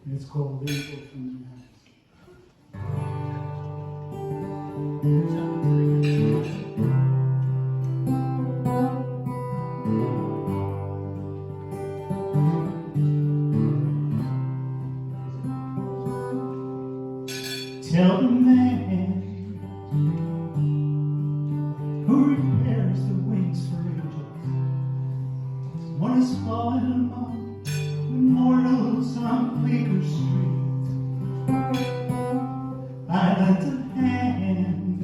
It's called Angel from the Tell the man who repairs the wings for angels, one is fallen among the mortals on Bleecker Street. I lent a hand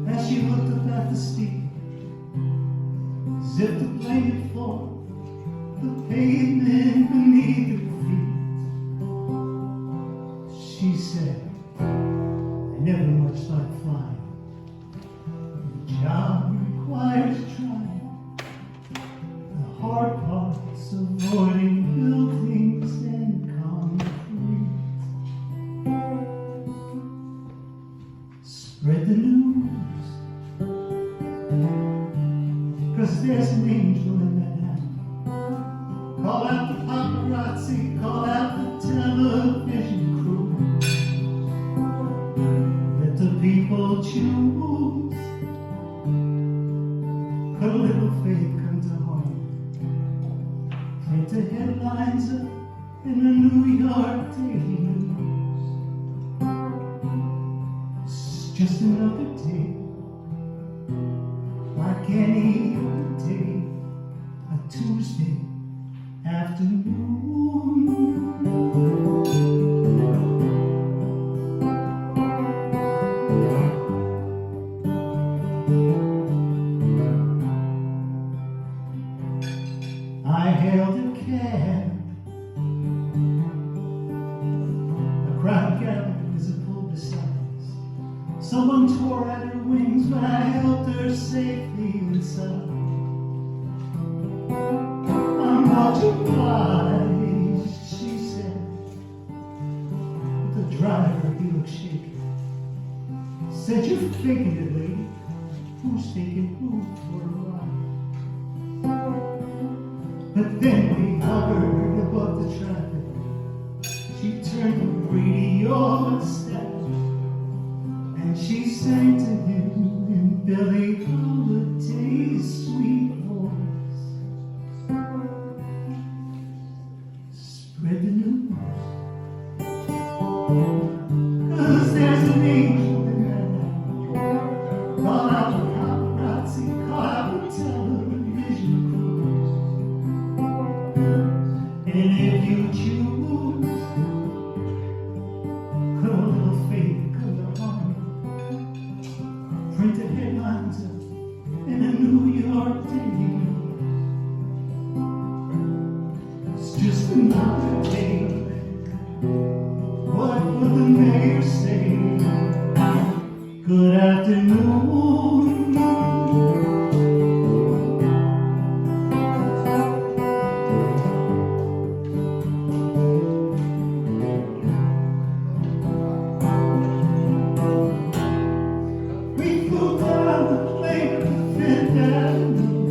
as she looked up at the steep, as if to blame it for the pavement beneath her feet. She said, I never much like flying. The job requires trying. The hard part's avoiding buildings and concrete. Spread the news, 'cause there's an angel in Manhattan. Call out the paparazzi, call out the television crew. Let the people choose. Put a little faith come to harm. Print the headlines up in the New York Daily News. It's just another day, like any other day, a Tuesday afternoon. I hailed a cab. A crowd gathered as it pulled beside us. Someone tore at her wings, but I helped her safely inside. I'm not obliged, she said. The driver, he looked shaky. Said, you're faking it, lady. Who's taking who for a ride? But then we hovered above the traffic. She turned the radio and stepped, and she sang to him in Billie Holiday's sweet voice. Spread the news, 'cause there's an angel in that night. Call out the paparazzi, call out the television crews. And if you choose, put a little faith in the heart. Print the headlines up in a New York Daily News. It's just another day. What will the mayor say? Good afternoon. We flew down the plane to Fifth Avenue,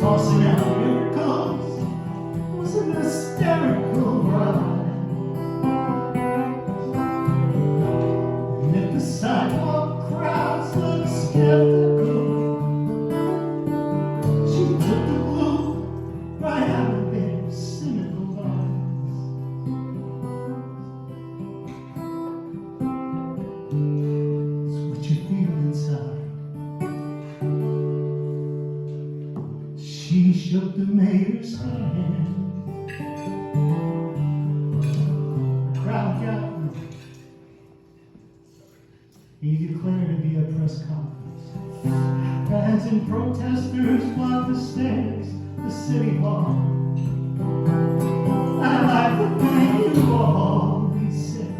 tossing out miracles. It was an hysterical ride. And if the sidewalk crowds looked skeptical, she took the glue right out of their cynical eyes. It's what you feel inside. She shook the mayor's hand. The crowd gathered. He declared to be a press conference. Fans and protesters blocked the stairs, the city hall. I like the way you all, he said.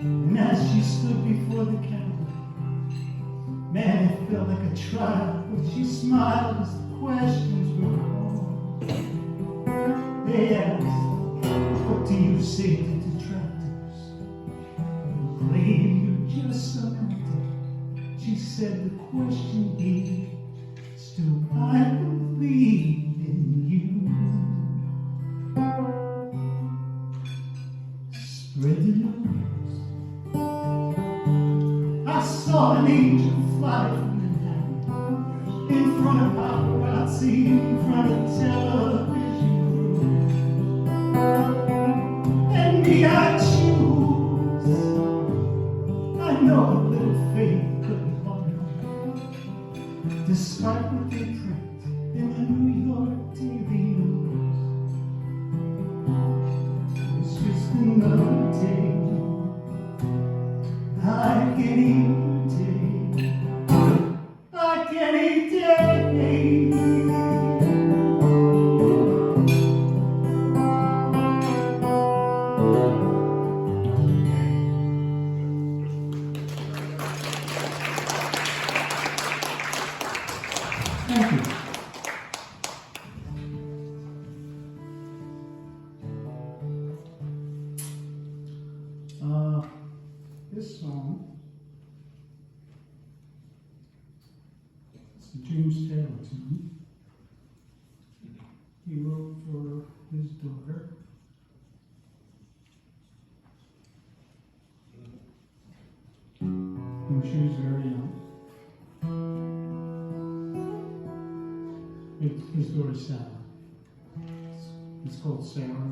And as she stood before the camera, man, it felt like a trial, but she smiled as the questions were gone. They asked, what do you say to detractors who claim you're just some empty? She said the question is, still I believe in you. an angel fly from Manhattan, in front of paparazzi, in front of television crews. And me, I choose. I know a little faith couldn't harm me, despite what they print in the New York TV news. It's just another day, like any day, like any day. Thank you. This song, it's the James Taylor tune. He wrote for his daughter. When she was very young. His daughter Sarah. It's called Sarah.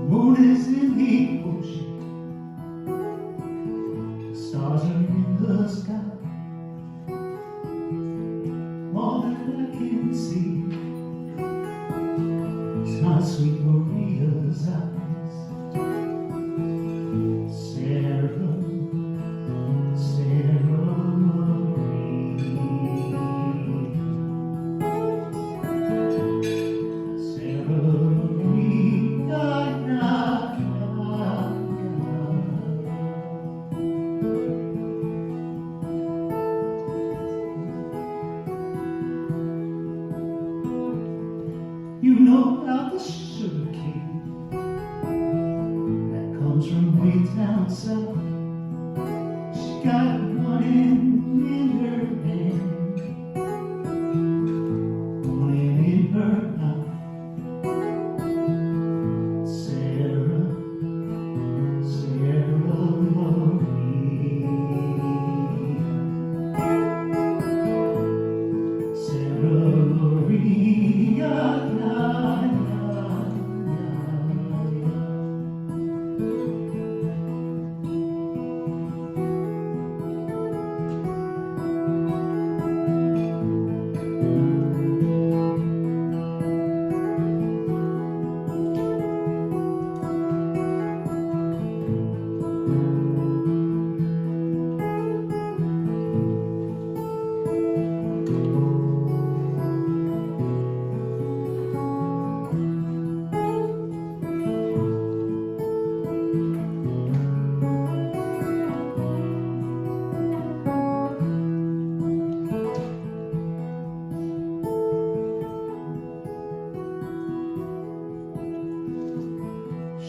Moon is in the ocean, stars are in the sky. All that I can see is my sweet Maria's eyes. Sarah, Sarah Marie, Sarah Marie. You know about the sugar cane that comes from way down south. She got one in her hand, one in her mouth. Sarah, Sarah Marie, Sarah Marie.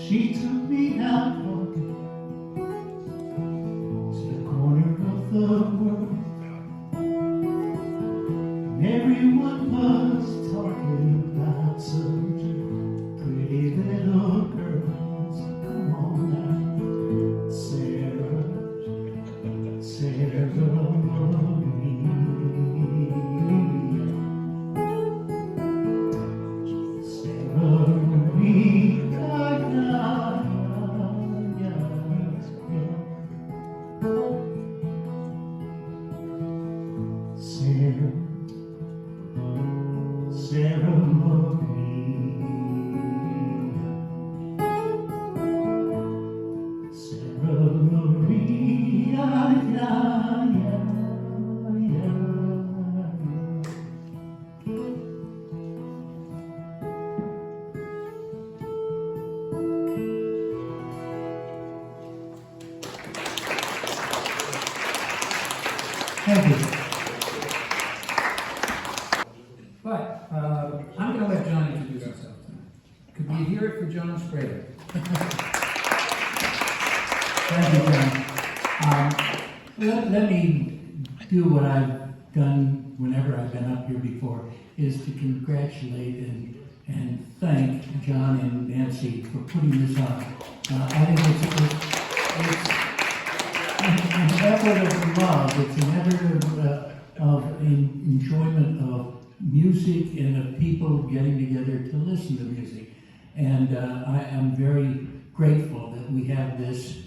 She took me out walking to the corner of the world, and everyone was talking about such pretty little girls. Come on now, Sarah, Sarah Marie, Sarah Marie. Sarah Marie, Sarah Marie, Thank you. But I'm going to let John introduce himself tonight. Could we hear it for John Sprague? Thank you, John. Let me do what I've done whenever I've been up here before, is to congratulate and thank John and Nancy for putting this on. I think it's an effort of love, it's an effort of enjoyment of music and of people getting together to listen to music. And I am very grateful that we have this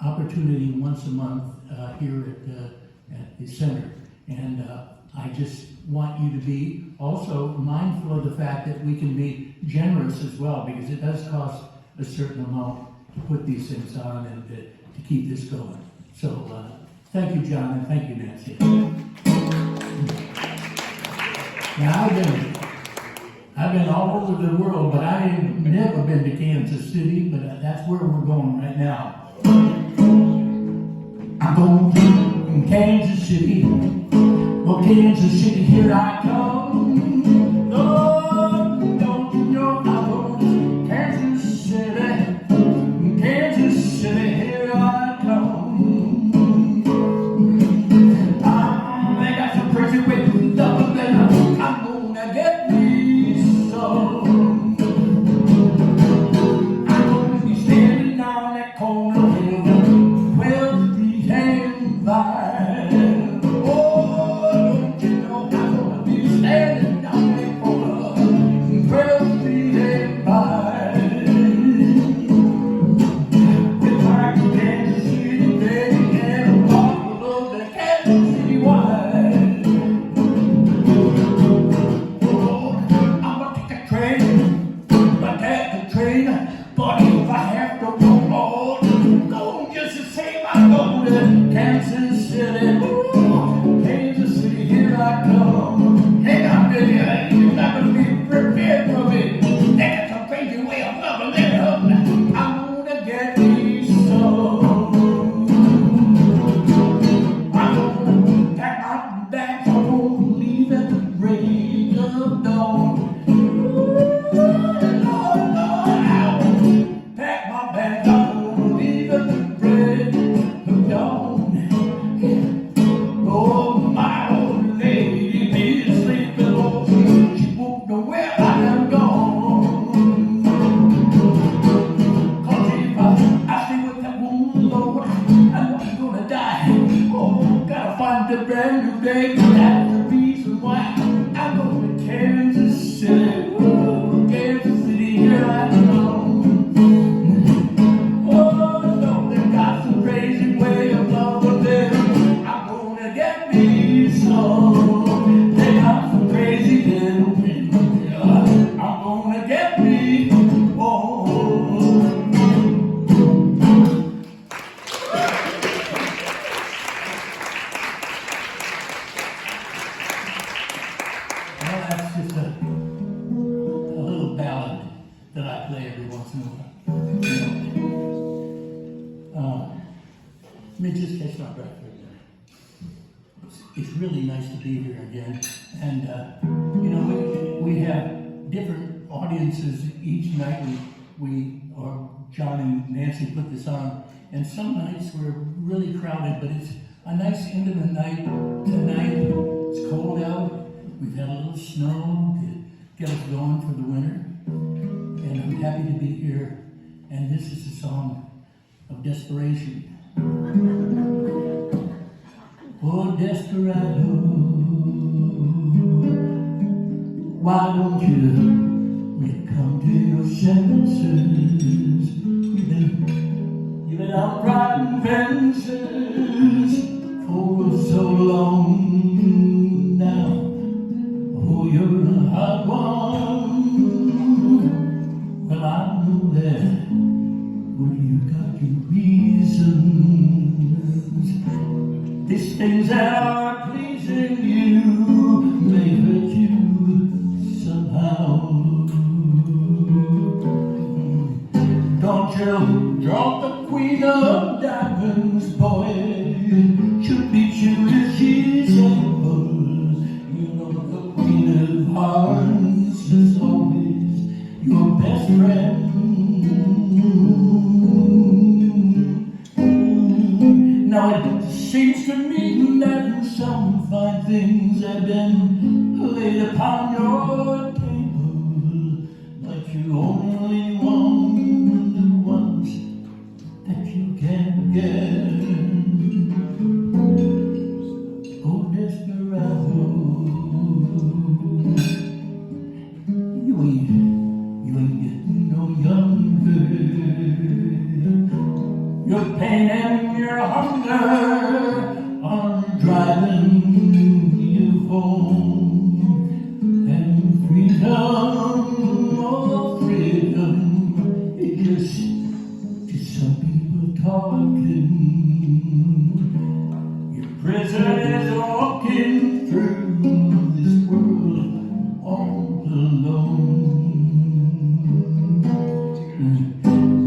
opportunity once a month here at the center. And I just want you to be also mindful of the fact that we can be generous as well, because it does cost a certain amount to put these things on and to keep this going. So thank you, John, and thank you, Nancy. Now, I've been all over the world, but I ain't never been to Kansas City, but that's where we're going right now. I'm going to Kansas City. Well, Kansas City, here I come. Lord, don't you know I'm going to Kansas City. Kansas City, here I come. They got some crazy way to love, and I'm gonna get me some. I'm gonna be standing on that corner with 12 Street and Vine. Oh, don't you know I'm gonna be standing on that corner, 12 Street and Vine. With my Kansas City baby and a bottle of the Kansas City wine. Oh, I'm gonna take a train, but that's the train. But if I have to go on, go just the same, I go to Kansas City. Ooh, Kansas City, here I come. Hey, I'm ready. You're not gonna be prepared for me. That's a crazy way of loving it. I'm gonna get me some. I'm gonna pack my bags. I'm gonna leave at the break of dawn. Pack my bags, I'm gonna leave at the break of dawn. Oh, my old lady be sleeping, oh, she won't know where I am gone. 'Cause if I stay with that woman, Lord, I know she's gonna die. Oh, gotta find a brand new day, that's the reason why I'm going to Kansas City. Ooh, Kansas City, here I come. Oh, no, they got some crazy way of loving them. I'm gonna get me some. They got some crazy little people. I'm gonna get me one. Well, that's just a little ballad that I play every once in a while. Let me just catch my breath for a minute. It's really nice to be here again. And, we have different audiences each night. Or John and Nancy put this on. And some nights we're really crowded, but it's a nice intimate night tonight. It's cold out. We've had a little snow to get us going for the winter. And I'm happy to be here. And this is a song of desperation. Oh, desperado, why don't you come to your senses? You've been out riding fences for so long now. Oh, you're a hot one. Well, I know that. Well, you got your reasons. These things that are pleasing you may hurt you somehow. Don't you drop the queen of diamonds, boy. She'll beat you if she's able. You know the Queen of Hearts is always your best friend. Now it seems to me that some fine things have been laid upon your table, but you only want the ones that you can get. Oh, desperado, you ain't getting no younger. Your pain and your hunger are driving you home. And freedom, oh freedom, it's just some people talking. Your prison is walking through this world all alone.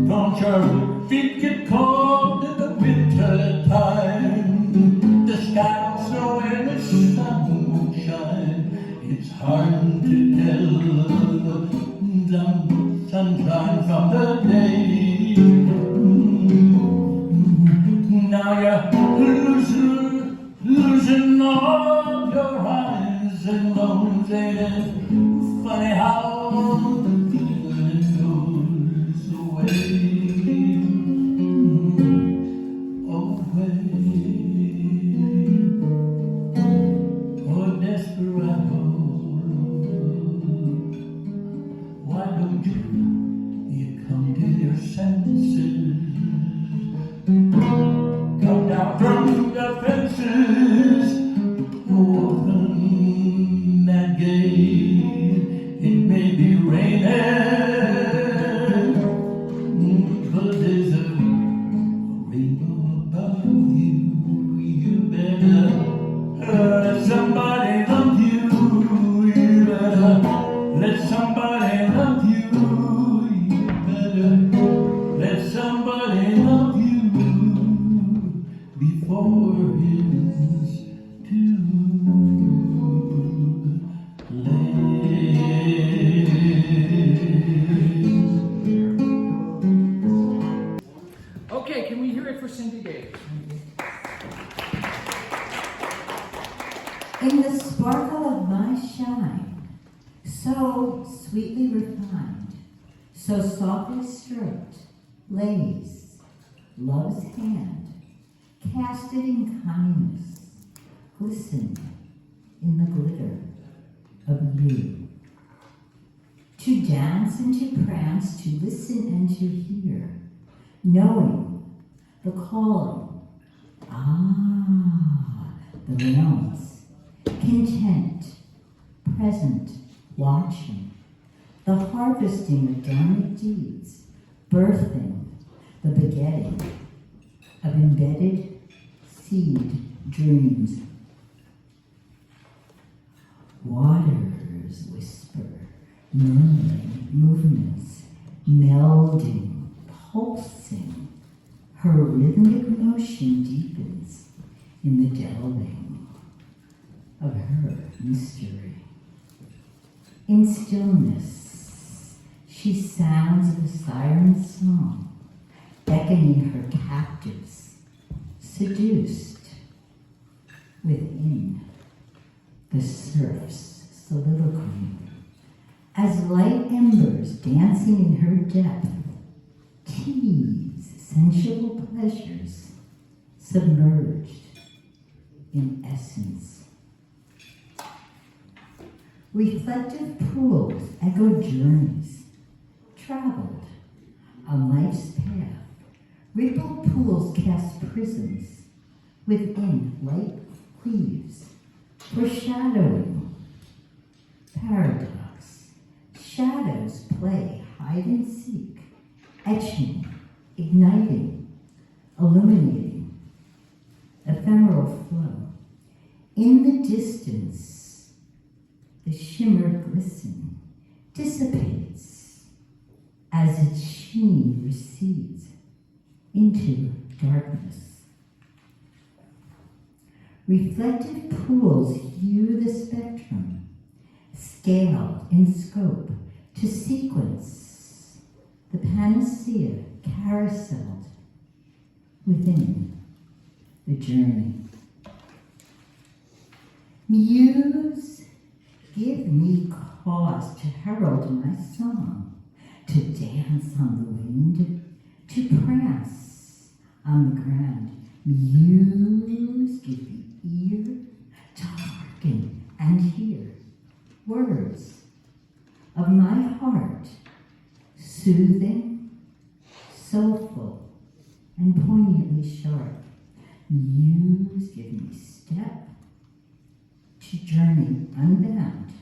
Don't your feet get cold in the winter time? The sky will snow and the sun won't shine. It's hard to tell the sunshine from the day. Now you're losing all your highs and lows. Ain't it funny how the feeling goes away? Oh, desperado, why don't you come to your senses? Come down from the fences, open that gate. It may be raining, but there's a rainbow above you. You better let somebody love you. You better let somebody love you. You better let somebody love you before it's too late. Okay, can we hear it for Cindy Davis? In the sparkle of my shine, so sweetly refined, so softly stroked, lays love's hand, casted in kindness, glistened in the glitter of you. To dance and to prance, to listen and to hear, knowing the calling, the realms, content, present, watching, the harvesting of dormant deeds, birthing, the begetting of embedded seed dreams. Waters whisper, murmuring movements, melding, pulsing. Her rhythmic motion deepens in the delving of her mystery. In stillness, she sounds a siren song, beckoning her captives, seduced within the surf's soliloquy. As light embers dancing in her depth, tease sensual pleasures submerged in essence. Reflective pools echo journeys traveled on life's path. Rippled pools cast prisms within light cleaves, foreshadowing paradox. Shadows play hide and seek, etching, igniting, illuminating, ephemeral flow. In the distance, the shimmer glisten dissipates as its sheen recedes into darkness. Reflective pools hue the spectrum, scaled in scope to sequence the panacea carouseled within the journey. Muse, give me cause to herald my song, to dance on the wind, to prance on the ground. Muse, give me ear to hearken and hear words of my heart, soothing, soulful, and poignantly sharp. Muse, give me step to journey unbound,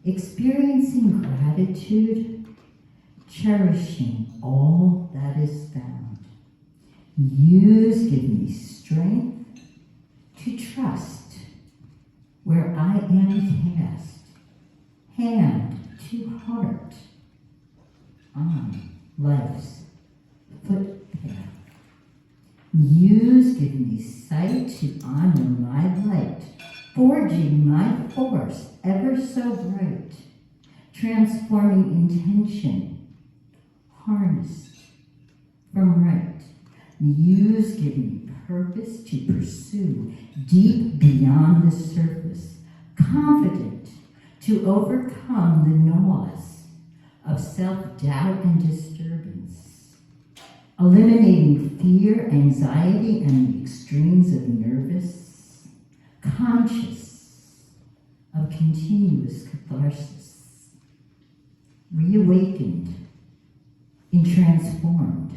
experiencing gratitude, cherishing all that is found. Muse, give me strength to trust where I am cast, hand to heart on life's footpath. Muse, give me sight to honor my light, forging my force ever so bright, transforming intention, harnessed from right. Muse, give me purpose to pursue deep beyond the surface, confident to overcome the noise of self-doubt and disturbance, eliminating fear, anxiety, and the extremes of nervous, conscious of continuous catharsis, reawakened in transformed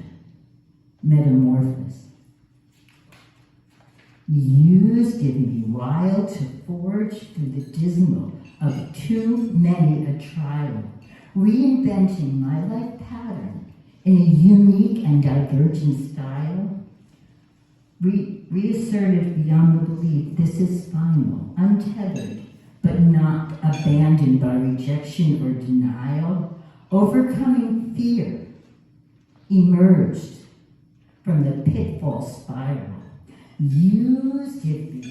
metamorphosis. Muse, give me wild to forge through the dismal of too many a trial, reinventing my life pattern in a unique and divergent style, reassertive beyond the belief this is final, untethered, but not abandoned by rejection or denial, overcoming fear, emerged from the pitfall spiral. Muse, give me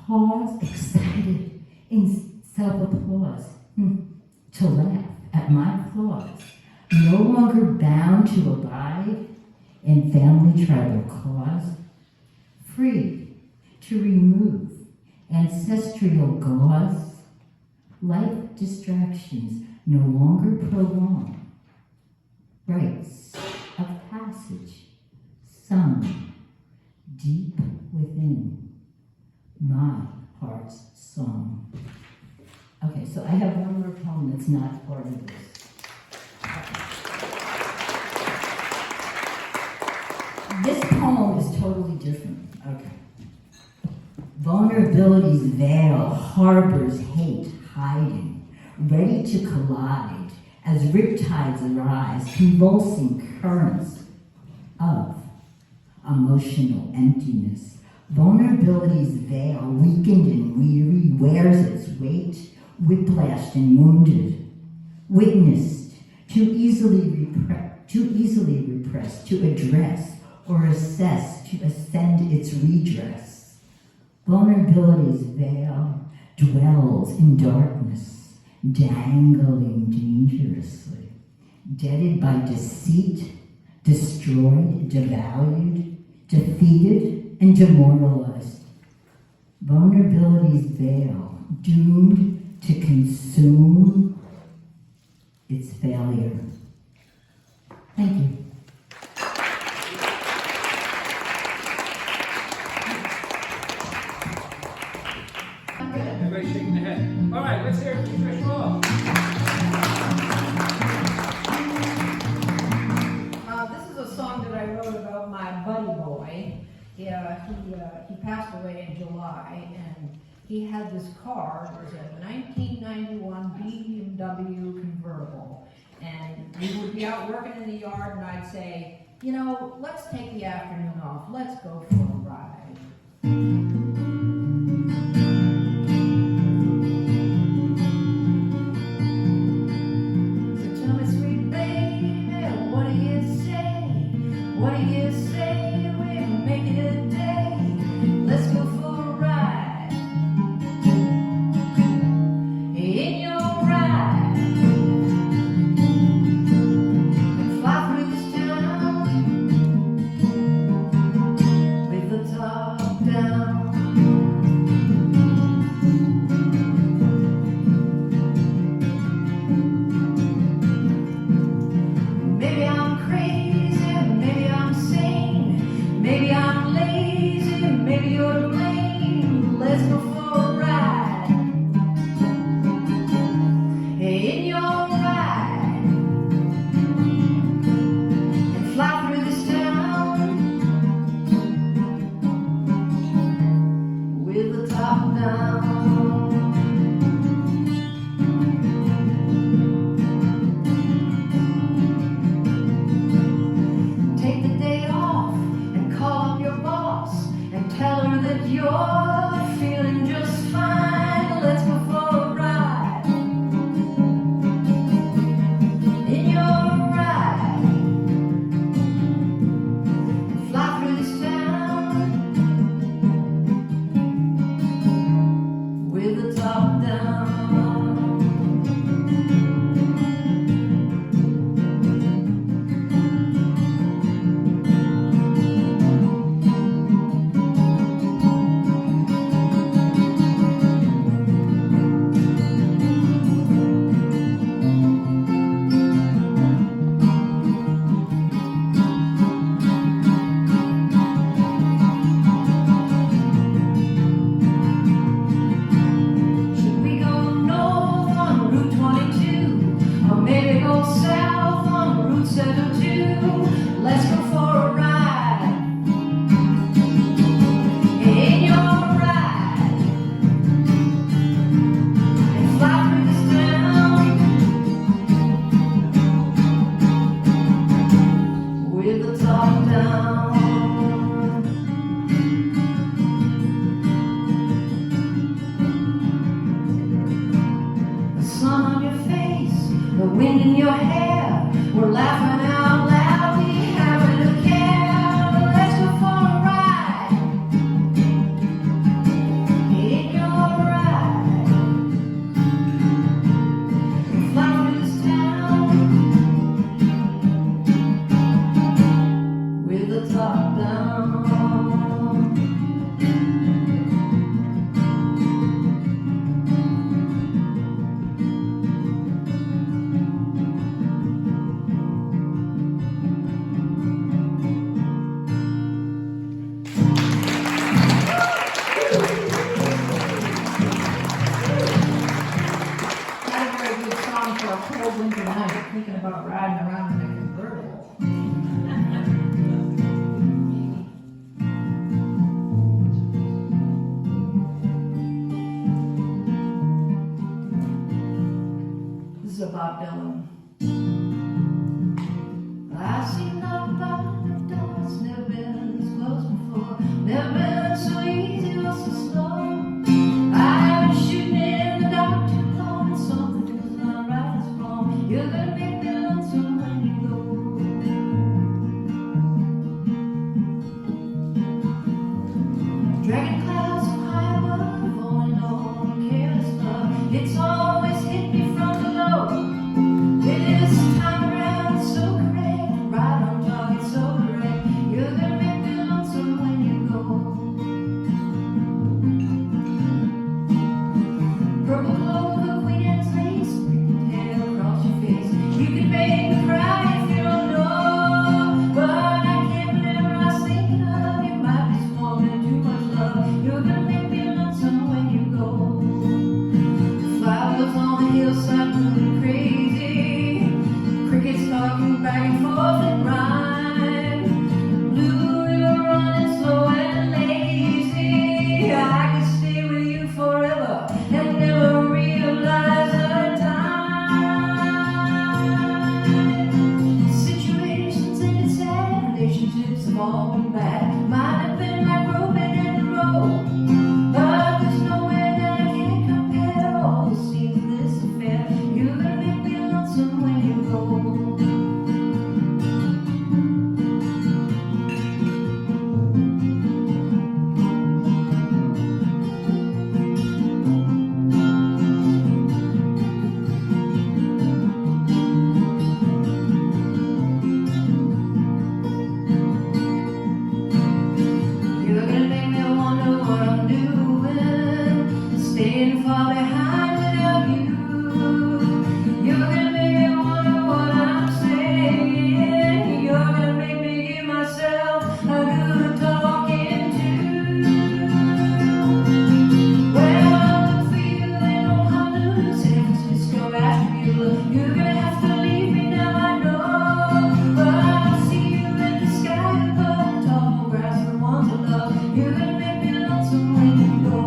pause, excited in self-applause, to laugh at my flaws, no longer bound to abide in family tribal cause, free to remove ancestral gauze, life distractions no longer prolong, rites of passage sung deep within my heart's song. Okay, so I have one more poem that's not part of this. This poem is totally different. Okay. Vulnerability's veil harbors hate hiding, ready to collide as riptides arise, convulsing currents of emotional emptiness. Vulnerability's veil, weakened and weary, wears its weight, whiplashed and wounded, witnessed, too easily repressed, to address or assess, to ascend its redress. Vulnerability's veil dwells in darkness, dangling dangerously, deaded by deceit, destroyed, devalued, defeated, and demoralized. Vulnerability's veil, doomed to consume its failure. Thank you. Everybody's shaking their head. All right, let's hear it from Trish Walsh. This is a song that I wrote about my buddy boy. Yeah, he passed away in July, and he had this car. It was a 1991 BMW convertible, and we would be out working in the yard, and I'd say, you know, let's take the afternoon off. Let's go for a ride. What do you say we make it a day? Let's go for a ride. settle to. Let's go for a ride in your ride and fly through this town with the top down. The sun on your face, the wind in your hair, we're laughing out loud, we haven't a care. Let's go for a ride in your ride and fly through this town with the top down. Not a very good song for a cold winter night, thinking about riding around in a convertible. This is about Dylan. I've seen no bottom doors, never been this close before, never been so easy or so slow. I've been shooting in the dark too long, and something was not right, it's wrong. You're gonna make me lonesome when you go. Dragging clouds so high above, falling on careless love. It's always hit me from below. This time around, it's so correct, right on target, so correct. You're gonna make me lonesome when you go. Purple clover, queen anne's lace, tail across your face. You can make me cry if you don't know, but I can't remember I was thinking of you. Might be smoking too much love. You're gonna make me lonesome when you go. Flowers on the hillside moving crazy, crickets talking back and forth in rhyme. Blue river running slow and lazy. I could stay with you forever and never realize the time. Situations ended sad, relationships have all been bad. Might have been like roping in the road, but there's no way that I can compare all the scenes of this affair. You're gonna make me lonesome when you go. You're gonna make me wonder what I'm doing, staying far behind without you. You're gonna make me wonder what I'm saying. You're gonna make me give myself a good talking to. Well, I'll look for you in old Honolulu, San Francisco, Asheville. You're gonna have to leave me now, I know, but I'll see you in the sky above the tall grass, the ones I love. You're gonna make me lonesome when you go.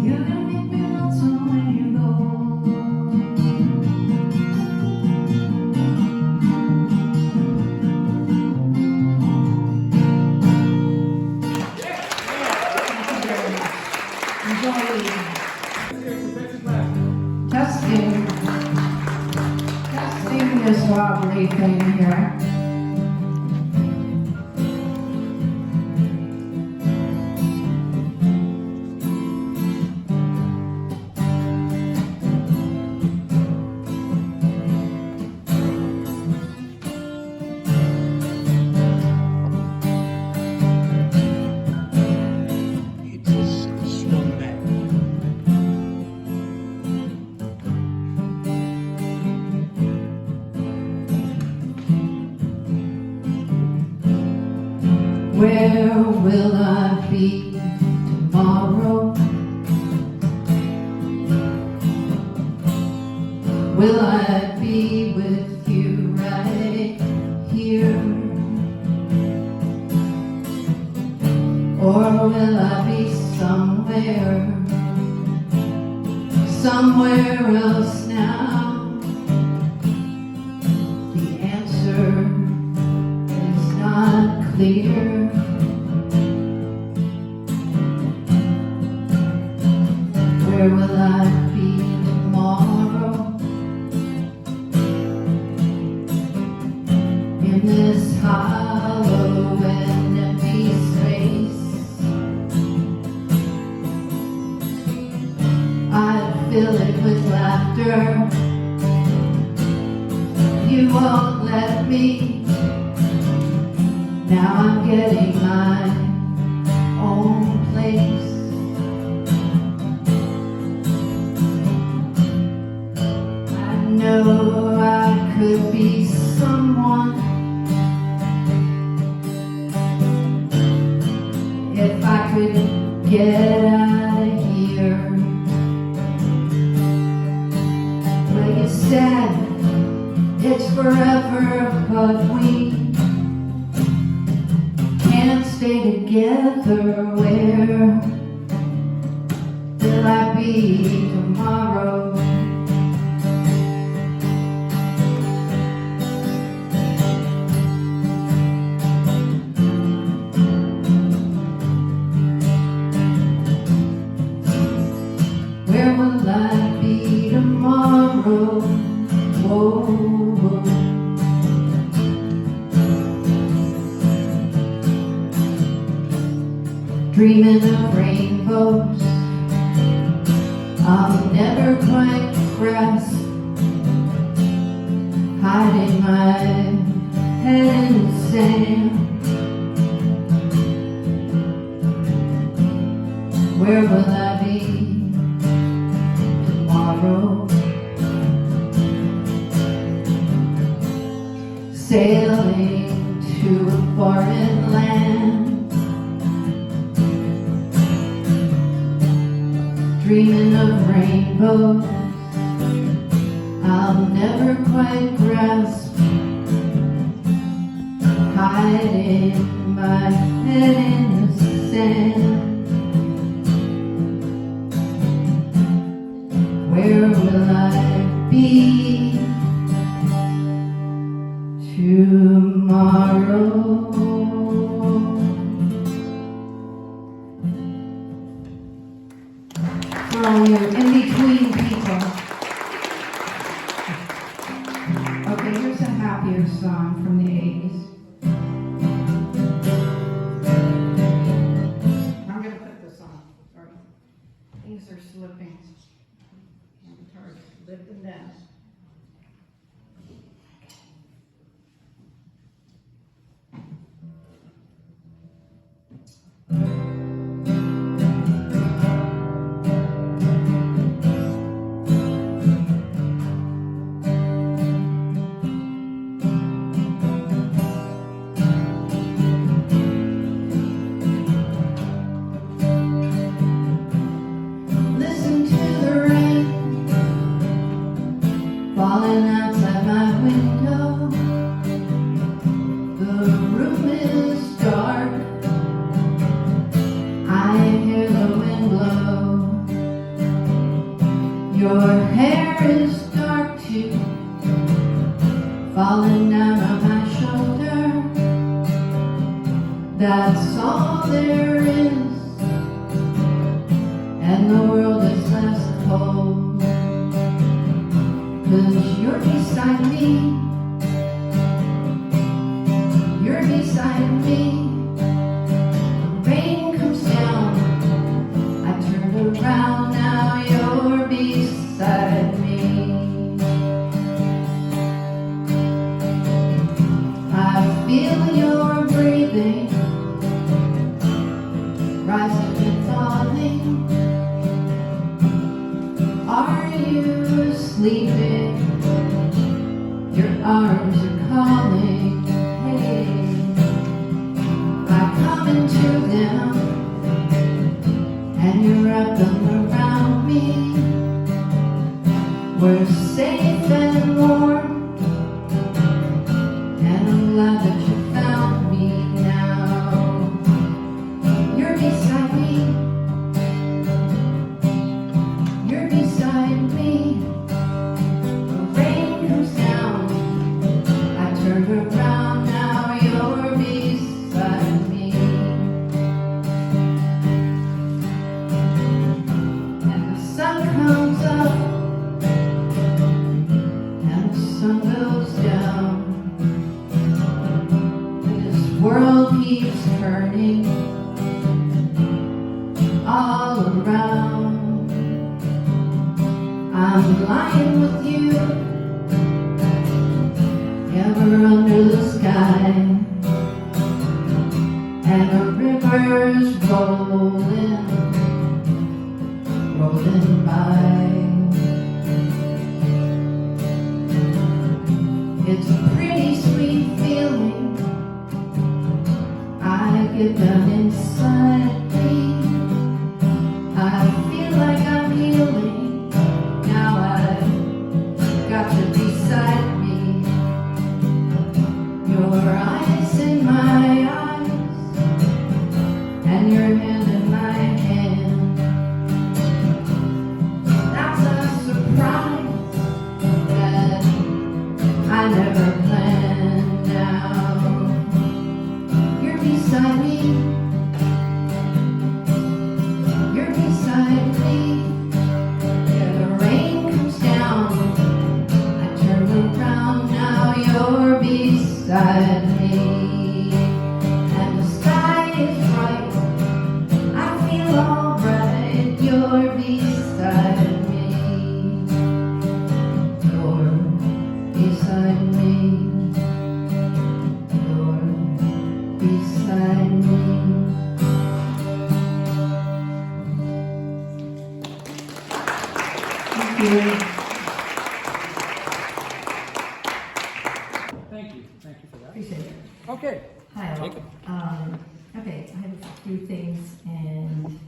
You're gonna make me lonesome when you go. Enjoy the evening. Let's hear it for Betsy Glassman. Testing this wobbly thing here. It just swung back. Where will I be tomorrow? Will I be with you right Or will I be somewhere else now? The answer is not clear. Where will I be tomorrow? In this hollow and empty space, I'd fill it with laughter. You won't let me. Now I'm getting my own place. I know I could be someone if I could get out of here. Well, you said it's forever, but we can't stay together. Where will I be tomorrow? Where will I be tomorrow? Whoa. Dreaming of rainbows I'll never quite grasp, hiding my head in the sand. Where will I be tomorrow? Sailing to a foreign land, dreaming of rainbows I'll never quite grasp, hiding my head in the sand. Where will I be tomorrow? For all your in-between people. Okay, here's a happier song from the 80s. I'm going to put this on. Sorry. Things are slipping. It's hard to live them down. Listen to the rain falling outside my window. The room is dark. I hear the wind blow. Your hair is dark too, falling down on my shoulder. That's all there is, and the world is less cold. 'Cause you're beside me, you're beside me. Rain comes down, I turn around, now you're beside me. I feel your breathing, rising and falling. Are you sleeping? Your arms are calling. Hey, I come into them, and you wrap them around me. We're safe and warm, and I'm glad that you found me now. You're sun goes down, and this world keeps turning all around. I'm lying with you, ever under the sky, and the river's rolling by. It's a pretty sweet feeling I get down inside me. I feel like I'm healing. Now I've got you beside me. Your eyes in my eyes, and your hand in my hand. That's a surprise that I never planned. Now you're beside me, you're beside me. Yeah, the rain comes down, I turn around. Now you're beside me, and the sky is bright. I feel alright. You're beside me, you're beside me, you're beside me. Thank you. Thank you for that. Appreciate it. Okay. Hi, all. Take it. Okay, I have a few things and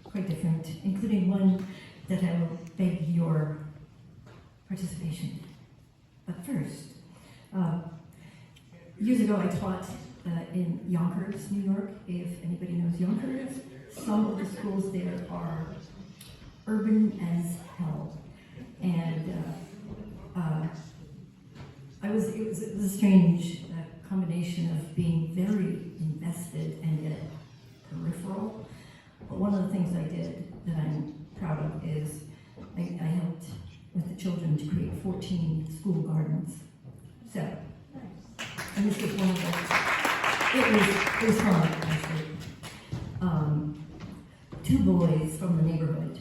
quite different, including one that I will beg your participation. But first, years ago I taught in Yonkers, New York. If anybody knows Yonkers, some of the schools there are urban as hell. And it was a strange combination of being very invested and yet peripheral. But one of the things I did that I'm proud of is I helped with the children to create 14 school gardens. So, and this is one of the, it was fun actually. 2 boys from the neighborhood.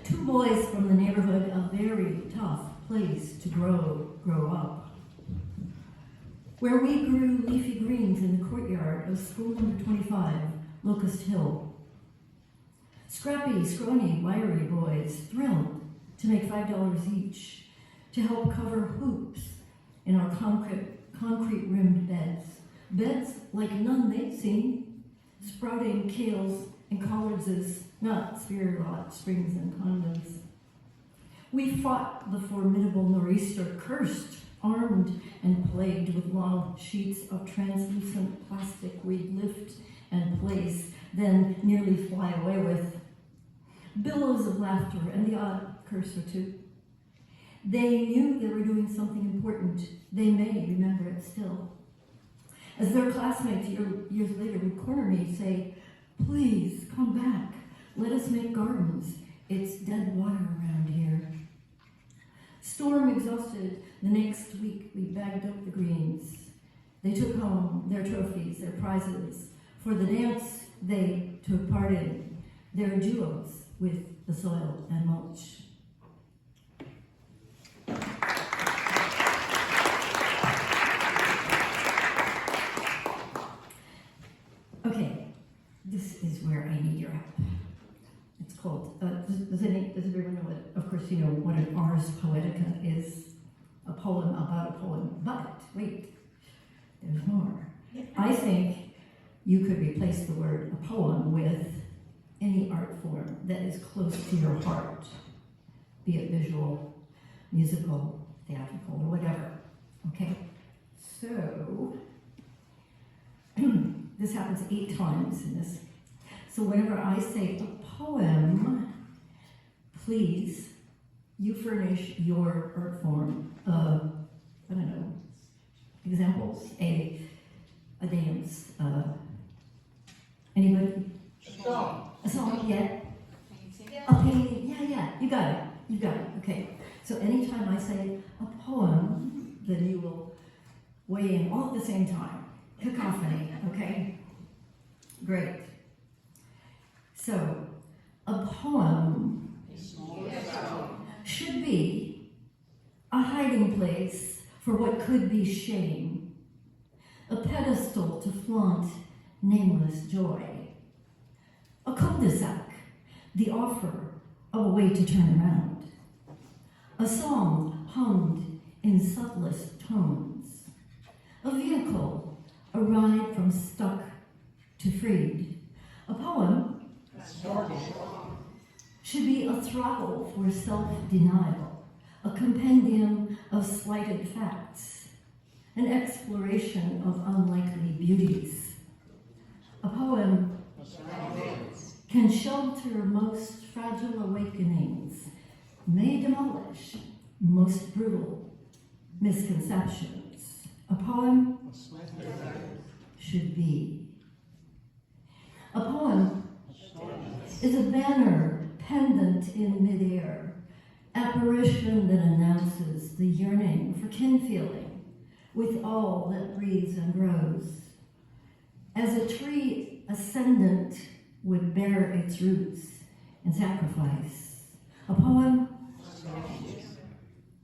2 boys from the neighborhood, a very tough place to grow up. Where we grew leafy greens in the courtyard of school number 25, Locust Hill. Scrappy, scrawny, wiry boys thrilled to make $5 each to help cover hoops in our concrete-rimmed beds. Beds like none they'd seen, sprouting kales and collards, not spear-lot springs and condoms. We fought the formidable nor'easter, cursed, armed, and plagued with long sheets of translucent plastic we'd lift and place, then nearly fly away with. Billows of laughter and the odd curse or two. They knew they were doing something important. They may remember it still. As their classmates years later would corner me, say, "Please come back. Let us make gardens. It's dead water around here." Storm exhausted, the next week we bagged up the greens. They took home their trophies, their prizes, for the dance they took part in, their duos with the soil and mulch. Okay, this is where I need your help. It's called, does everyone know what, of course you know what an Ars Poetica is, a poem about a poem, but wait, there's more. I think you could replace the word a poem with any art form that is close to your heart, be it visual, musical, theatrical, or whatever, okay? So, this happens 8 times in this. So whenever I say a poem, please, you furnish your art form of, I don't know, examples, a dance, anybody? A song, yeah? A painting, yeah, you got it, okay. So anytime I say a then you will weigh in all at the same time. Cacophony, okay? Great. So, a poem should be a hiding place for what could be shame, a pedestal to flaunt nameless joy, a cul-de-sac, the offer of a way to turn around, a song hummed in subtlest tones, a vehicle, a ride from stuck to freed. A poem should be a throttle for self-denial, a compendium of slighted facts, an exploration of unlikely beauties. A poem can shelter most fragile awakenings, may demolish most brutal misconceptions. A poem should be. A poem is a banner pendant in midair, apparition that announces the yearning for kin-feeling with all that breathes and grows. As a tree ascendant would bear its roots in sacrifice, a poem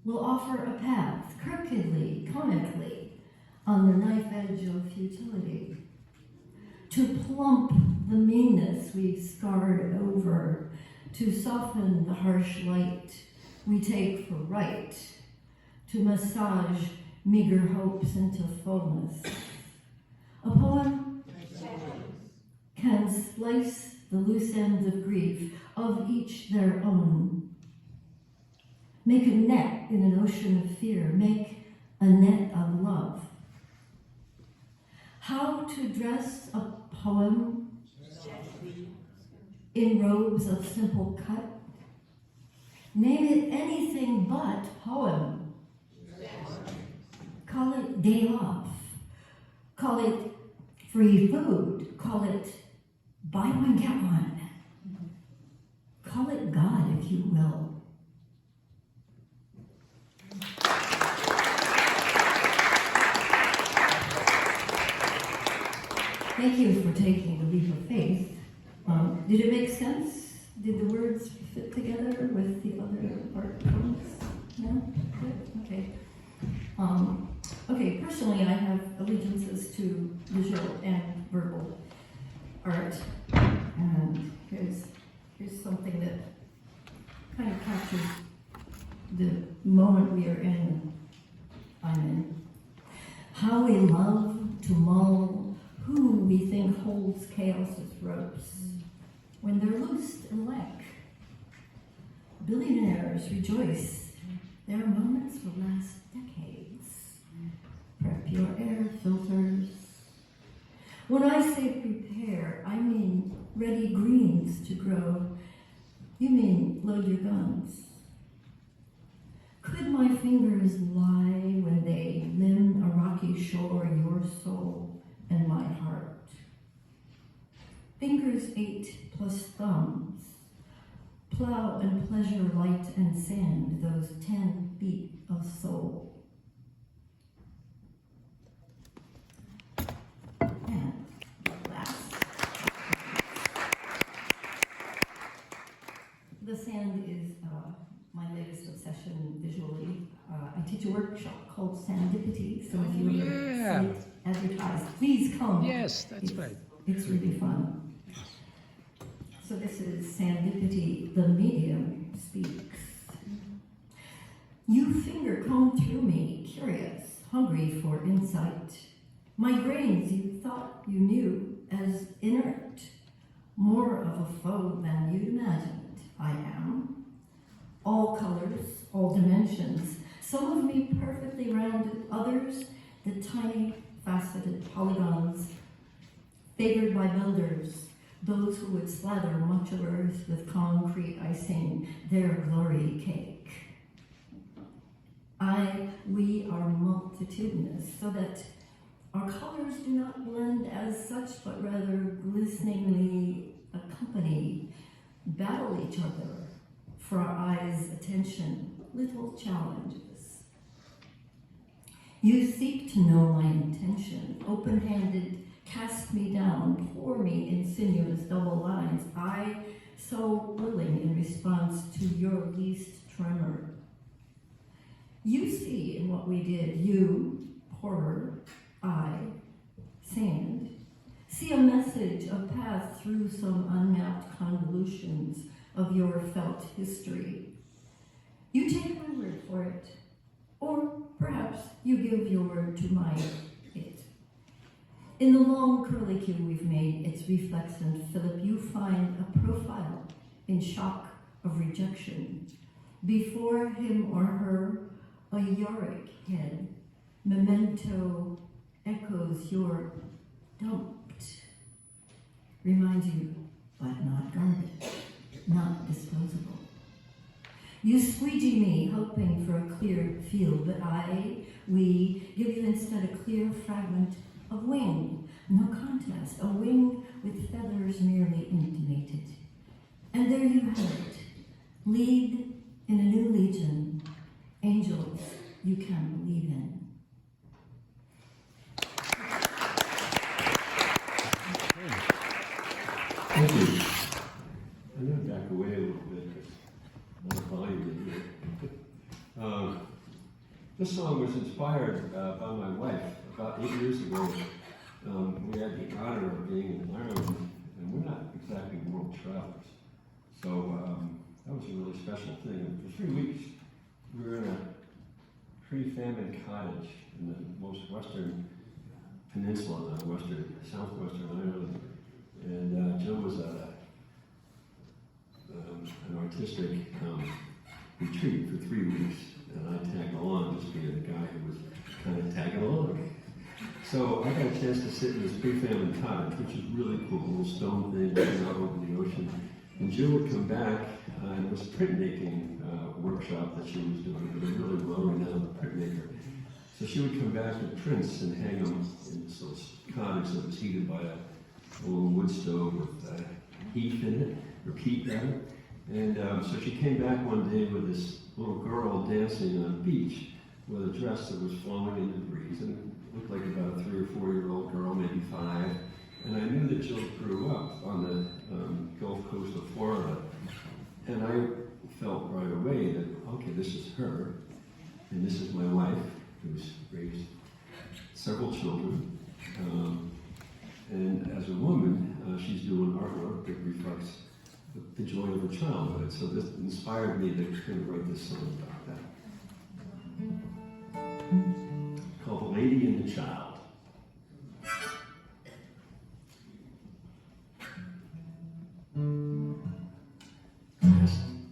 will offer a path, crookedly, comically, on the knife edge of futility, to plump the meanness we've scarred over, to soften the harsh light we take for right, to massage meager hopes into fullness. A poem can slice the loose ends of grief, of each their own. Make a net in an ocean of fear, make a net of love. How to dress a poem in robes of simple cut? Name it anything but poem. Call it day off. Call it free food. Call it buy one, get one. Call it God, if you will. Thank you for taking the leap of faith. Did it make sense? Did the words fit together with the other art forms? No? Good? Okay. Okay, personally, I have allegiances to visual and verbal art. And here's something that kind of captures the moment we are in, I'm in. How we love to mull who we think holds chaos's ropes when they're loosed and lank. Billionaires rejoice. Their moments will last decades. Prep your air filters. When I say prepare, I mean ready greens to grow. You mean load your guns. Could my fingers lie when they limn a rocky shore, your soul and my heart? Fingers 8 plus thumbs, plow and pleasure light and sand, those 10 feet of soul. And last, the sand is my latest obsession visually. I teach a workshop called Sandipity. Some of you are advertised. Please come. Yes, that's right. It's really fun. So this is Sandipity, the medium speaks. You finger comb through me, curious, hungry for insight. My grains you thought you knew as inert, more of a foe than you'd imagined. I am. All colors, all dimensions, some of me perfectly rounded, others the tiny faceted polygons, favored by builders, those who would slather much of earth with concrete icing, their glory cake. We are multitudinous, so that our colors do not blend as such, but rather glisteningly accompany, battle each other for our eyes' attention, little challenges. You seek to know my intention, open-handed, cast me down, pour me in sinuous double lines, I so willing in response to your least tremor. You see in what we did, you, horror, I, sand, see a message, a path through some unmapped convolutions of your felt history. You take my word for it, or perhaps you give your word to my it. In the long curlicue we've made, its reflexant, Philip, you find a profile in shock of rejection. Before him or her, a Yorick head, memento echoes your dumped. Reminds you, but not garbage, not disposable. You squeegee me, hoping for a clear field, but we give you instead a clear fragment of wing, no contest, a wing with feathers merely intimated. And there you have it, lead in a new legion, angels you can believe in. Thank you. I'm going to back away a little bit because more volume in here. This song was inspired by my wife. About 8 years ago, we had the honor of being in Ireland, and we're not exactly world travelers. So that was a really special thing. And for 3 weeks, we were in a pre-famine cottage in the most western peninsula, southwestern Ireland. And Joe was at an artistic retreat for 3 weeks, and I tagged along, just being a guy who was kind of tagging along. So I got a chance to sit in this pre-famine cottage, which is really cool, a little stone thing looking out over the ocean. And Jill would come back, and it was a printmaking workshop that she was doing. It was a really well-renowned printmaker. So she would come back with prints and hang them in this little cottage that was heated by a little wood stove with heat in it, or peat rather. And so she came back one day with this little girl dancing on a beach with a dress that was flowing in the breeze, and it looked like about a 3 or 4 year old girl, maybe 5. And I knew that Jill grew up on the Gulf Coast of Florida, and I felt right away that, okay, this is her, and this is my wife, who's raised several children. And as a woman, she's doing artwork that reflects the joy of her childhood. So this inspired me to kind of write this song about that. Called The Lady and the Child.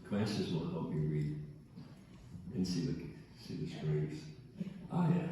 Glasses will help me read and see the strings. Oh yeah.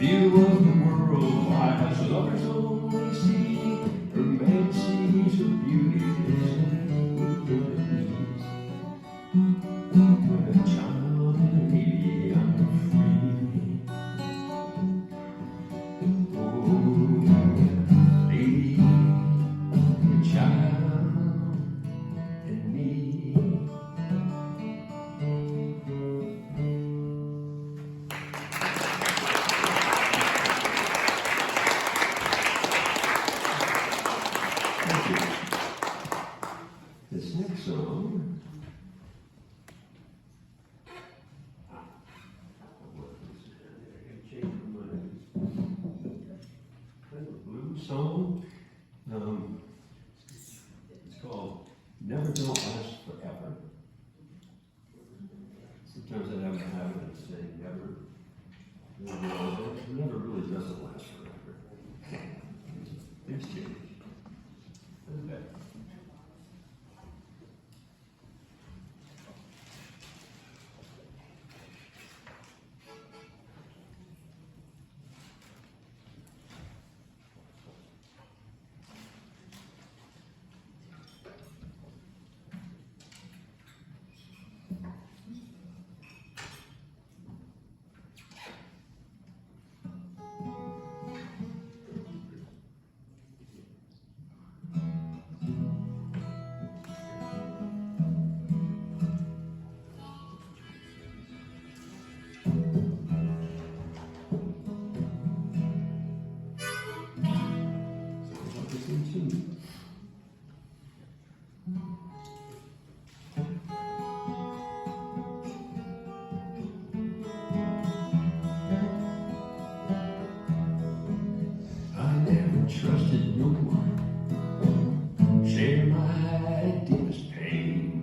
view of the world as lovers only see. Her man sees her beauty is when a child and a lady are free. Oh, lady, a child, and me. Thank you. This next song. Kind of a blues song. It's called Never Don't Last Forever. Sometimes I have a habit of saying never. It never really doesn't last forever. Things change. Okay. I never trusted no one, share my deepest pain.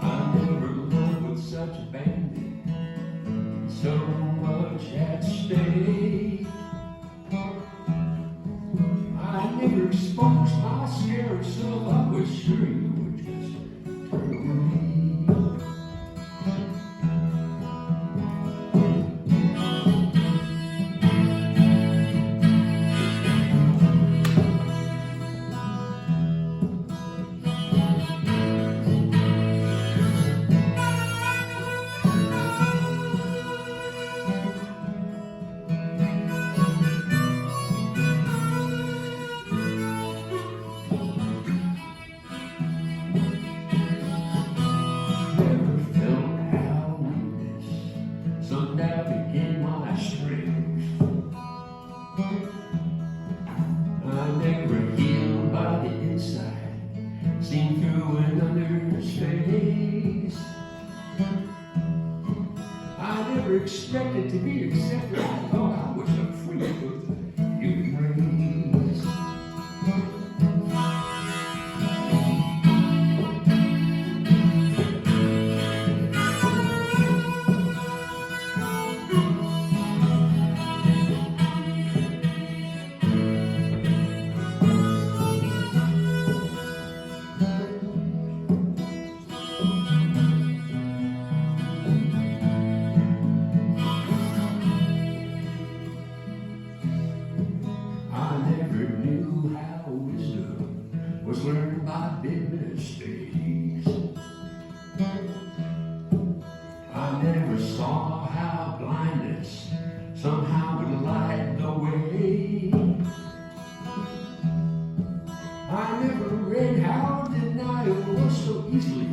I never loved with such abandon, so much at stake. I never exposed my scared self, I was sure you would just turn away. Never felt how weakness somehow became my strength. I never healed by the inside, seen through another's face. I never expected to be accepted. I thought I was a freak of the human race. I never knew how wisdom was learned by big mistakes. I never saw how blindness somehow would light the way. I never read how denial was so easily